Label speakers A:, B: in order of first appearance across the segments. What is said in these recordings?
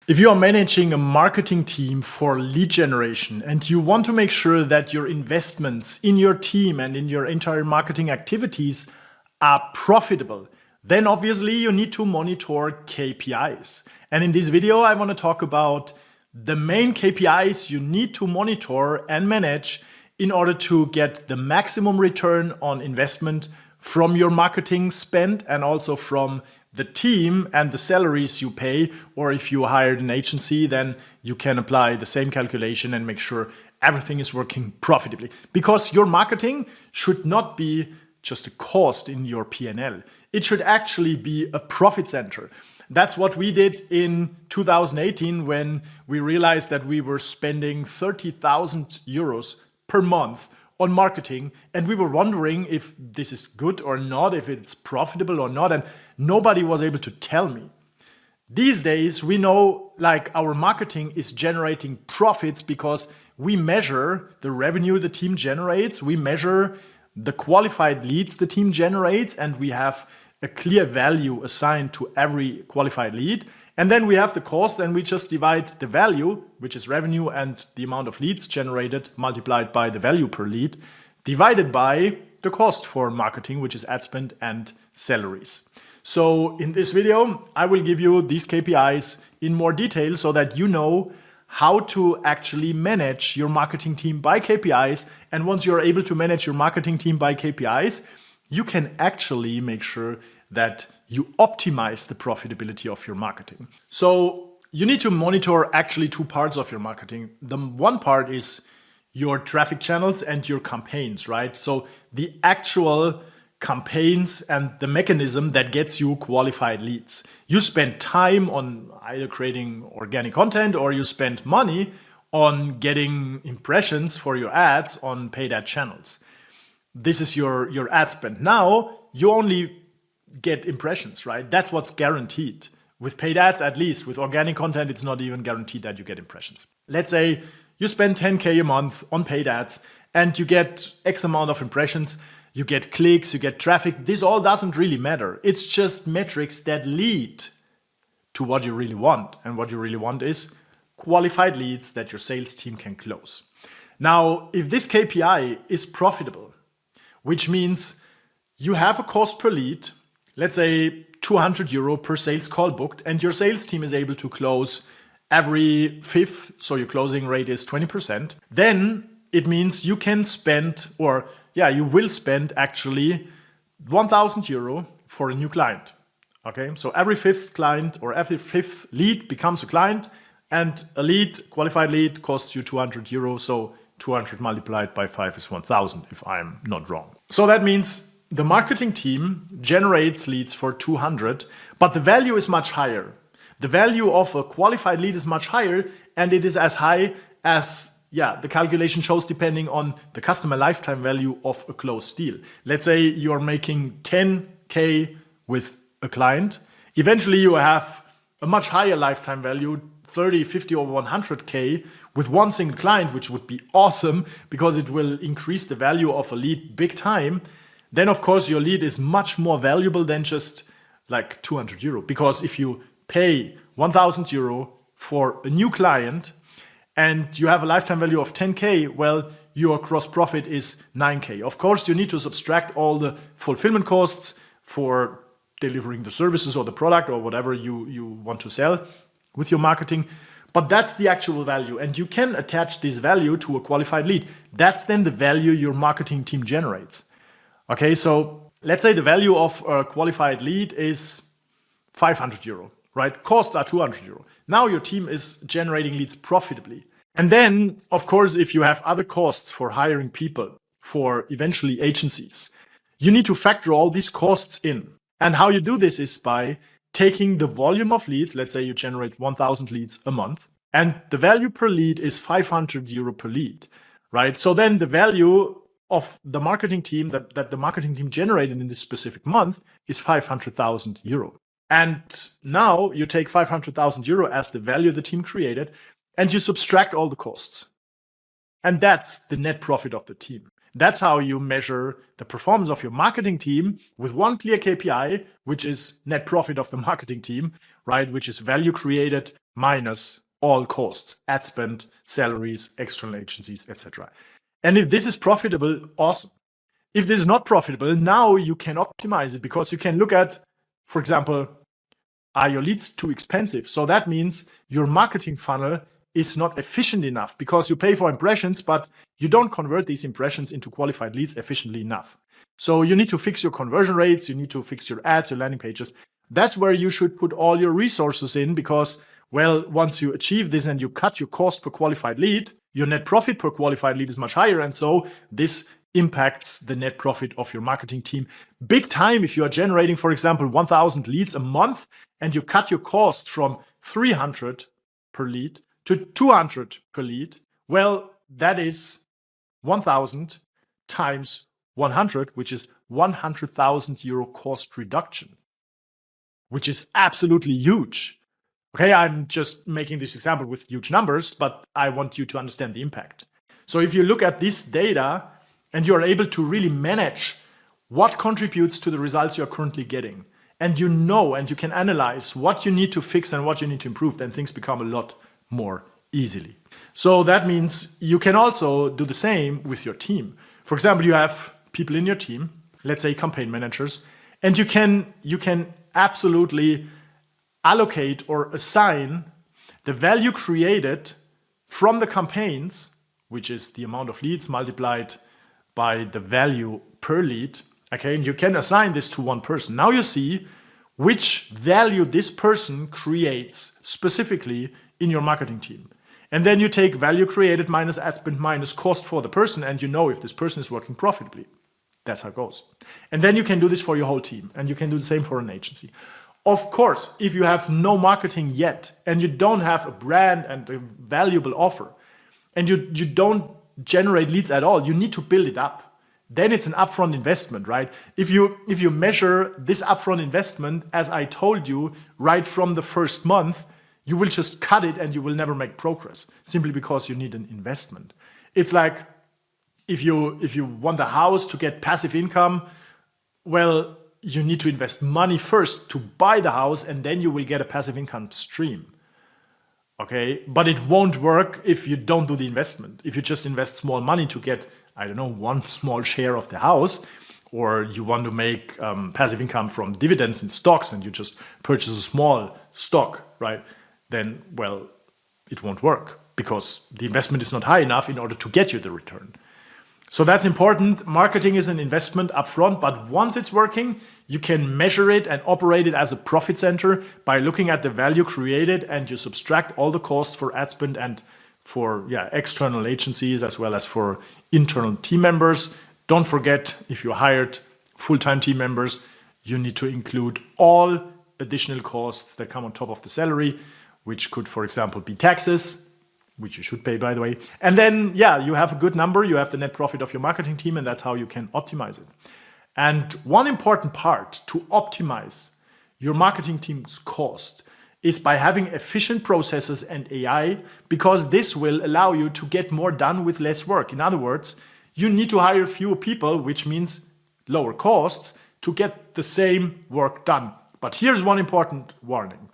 A: If you are managing a marketing team for lead generation and you want to make sure that your investments in your team and in your entire marketing activities are profitable, then obviously you need to monitor KPIs. And in this video, I want to talk about the main KPIs you need to monitor and manage in order to get the maximum return on investment from your marketing spend and also from the team and the salaries you pay. Or if you hired an agency, then you can apply the same calculation and make sure everything is working profitably. Because your marketing should not be just a cost in your P&L. It should actually be a profit center. That's what we did in 2018 when we realized that we were spending 30,000 euros per month on marketing, and we were wondering if this is good or not, if it's profitable or not, and nobody was able to tell me. These days, we know like our marketing is generating profits because we measure the revenue the team generates, we measure the qualified leads the team generates, and we have a clear value assigned to every qualified lead. And then we have the cost, and we just divide the value, which is revenue and the amount of leads generated multiplied by the value per lead, divided by the cost for marketing, which is ad spend and salaries. So in this video, I will give you these KPIs in more detail so that you know how to actually manage your marketing team by KPIs. And once you're able to manage your marketing team by KPIs, you can actually make sure that you optimize the profitability of your marketing. So you need to monitor actually two parts of your marketing. The one part is your traffic channels and your campaigns, right? So the actual campaigns and the mechanism that gets you qualified leads. You spend time on either creating organic content or you spend money on getting impressions for your ads on paid ad channels. This is your ad spend. Now you only get impressions, right? That's what's guaranteed. With paid ads, at least. With organic content, it's not even guaranteed that you get impressions. Let's say you spend 10K a month on paid ads and you get X amount of impressions, you get clicks, you get traffic. This all doesn't really matter. It's just metrics that lead to what you really want. And what you really want is qualified leads that your sales team can close. Now, if this KPI is profitable, which means you have a cost per lead, let's say 200 euro per sales call booked, and your sales team is able to close every fifth, so your closing rate is 20%, then it means you can spend, you will spend actually 1,000 euro for a new client. Okay, so every fifth client or every fifth lead becomes a client, and a lead, qualified lead, costs you 200 euro, so 200 multiplied by 5 is 1,000, if I'm not wrong. So that means the marketing team generates leads for 200, but the value is much higher. The value of a qualified lead is much higher, and it is as high as, the calculation shows depending on the customer lifetime value of a closed deal. Let's say you're making 10K with a client. Eventually you have a much higher lifetime value, 30, 50 or 100K with one single client, which would be awesome because it will increase the value of a lead big time. Then of course your lead is much more valuable than just like 200 euro. Because if you pay 1,000 euro for a new client and you have a lifetime value of 10K, well, your gross profit is 9K. Of course, you need to subtract all the fulfillment costs for delivering the services or the product or whatever you want to sell with your marketing. But that's the actual value. And you can attach this value to a qualified lead. That's then the value your marketing team generates. Okay, so let's say the value of a qualified lead is 500 euro, right? Costs are 200 euro. Now your team is generating leads profitably. And then, of course, if you have other costs for hiring people, for eventually agencies, you need to factor all these costs in. And how you do this is by taking the volume of leads. Let's say you generate 1,000 leads a month, and the value per lead is 500 euro per lead, right? So then the value of the marketing team that the marketing team generated in this specific month is 500,000 euro. And now you take 500,000 euro as the value the team created and you subtract all the costs. And that's the net profit of the team. That's how you measure the performance of your marketing team with one clear KPI, which is net profit of the marketing team, right? Which is value created minus all costs, ad spend, salaries, external agencies, etc. And if this is profitable, awesome. If this is not profitable, now you can optimize it because you can look at, for example, are your leads too expensive? So that means your marketing funnel is not efficient enough because you pay for impressions, but you don't convert these impressions into qualified leads efficiently enough. So you need to fix your conversion rates, you need to fix your ads, your landing pages. That's where you should put all your resources in because, well, once you achieve this and you cut your cost per qualified lead, your net profit per qualified lead is much higher. And so this impacts the net profit of your marketing team big time. If you are generating, for example, 1,000 leads a month and you cut your cost from 300 per lead to 200 per lead, well, that is 1,000 times 100, which is 100,000 euro cost reduction, which is absolutely huge. Okay, I'm just making this example with huge numbers, but I want you to understand the impact. So if you look at this data and you're able to really manage what contributes to the results you're currently getting, and you know and you can analyze what you need to fix and what you need to improve, then things become a lot more easily. So that means you can also do the same with your team. For example, you have people in your team, let's say campaign managers, and you can absolutely allocate or assign the value created from the campaigns, which is the amount of leads multiplied by the value per lead. Okay, and you can assign this to one person. Now you see which value this person creates specifically in your marketing team. And then you take value created minus ad spend minus cost for the person, and you know if this person is working profitably. That's how it goes. And then you can do this for your whole team, and you can do the same for an agency. Of course, if you have no marketing yet, and you don't have a brand and a valuable offer, and you don't generate leads at all, you need to build it up. Then it's an upfront investment, right? If you measure this upfront investment, as I told you, right from the first month, you will just cut it and you will never make progress simply because you need an investment. It's like if you want a house to get passive income, well, you need to invest money first to buy the house and then you will get a passive income stream. Okay, but it won't work if you don't do the investment. If you just invest small money to get, I don't know, one small share of the house, or you want to make passive income from dividends in stocks and you just purchase a small stock, right? Then, well, it won't work because the investment is not high enough in order to get you the return. So that's important. Marketing is an investment upfront, but once it's working, you can measure it and operate it as a profit center by looking at the value created, and you subtract all the costs for ad spend and for external agencies as well as for internal team members. Don't forget, if you hired full-time team members, you need to include all additional costs that come on top of the salary, which could, for example, be taxes, which you should pay, by the way. And then, you have a good number, you have the net profit of your marketing team, and that's how you can optimize it. And one important part to optimize your marketing team's cost is by having efficient processes and AI, because this will allow you to get more done with less work. In other words, you need to hire fewer people, which means lower costs, to get the same work done. But here's one important warning.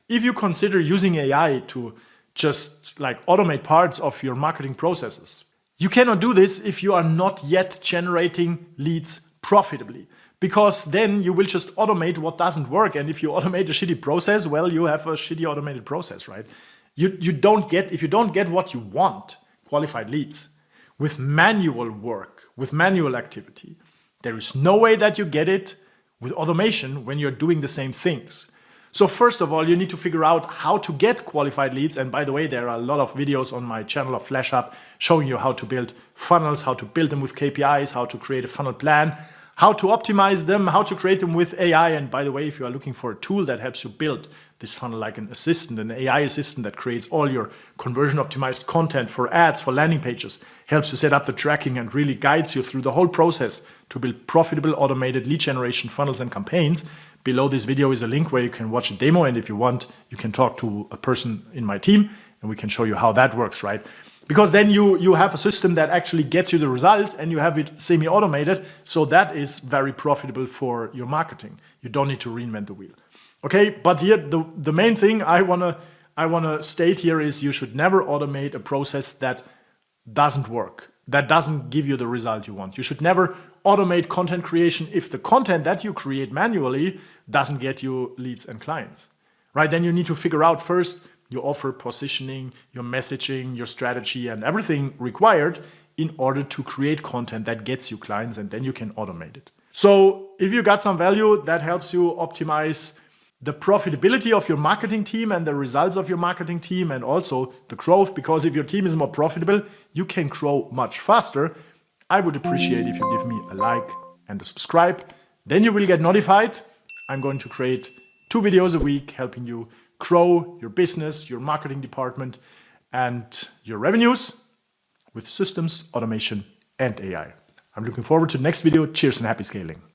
A: If you consider using AI to just like automate parts of your marketing processes, you cannot do this if you are not yet generating leads profitably, because then you will just automate what doesn't work. And if you automate a shitty process, well, you have a shitty automated process, right? If you don't get what you want, qualified leads, with manual work, with manual activity, there is no way that you get it with automation when you're doing the same things. So first of all, you need to figure out how to get qualified leads. And by the way, there are a lot of videos on my channel of FlashUp showing you how to build funnels, how to build them with KPIs, how to create a funnel plan, how to optimize them, how to create them with AI. And by the way, if you are looking for a tool that helps you build this funnel like an assistant, an AI assistant that creates all your conversion optimized content for ads, for landing pages, helps you set up the tracking and really guides you through the whole process to build profitable automated lead generation funnels and campaigns. Below this video is a link where you can watch a demo, and if you want, you can talk to a person in my team and we can show you how that works, right? Because then you have a system that actually gets you the results and you have it semi-automated. So that is very profitable for your marketing. You don't need to reinvent the wheel. Okay, but here the main thing I wanna state here is you should never automate a process that doesn't work, that doesn't give you the result you want. You should never automate content creation if the content that you create manually doesn't get you leads and clients, right? Then you need to figure out first your offer positioning, your messaging, your strategy, and everything required in order to create content that gets you clients, and then you can automate it. So if you got some value, that helps you optimize the profitability of your marketing team and the results of your marketing team, and also the growth, because if your team is more profitable, you can grow much faster. I would appreciate if you give me a like and a subscribe. Then you will get notified. I'm going to create 2 videos a week helping you grow your business, your marketing department, and your revenues with systems, automation, and AI. I'm looking forward to the next video. Cheers and happy scaling.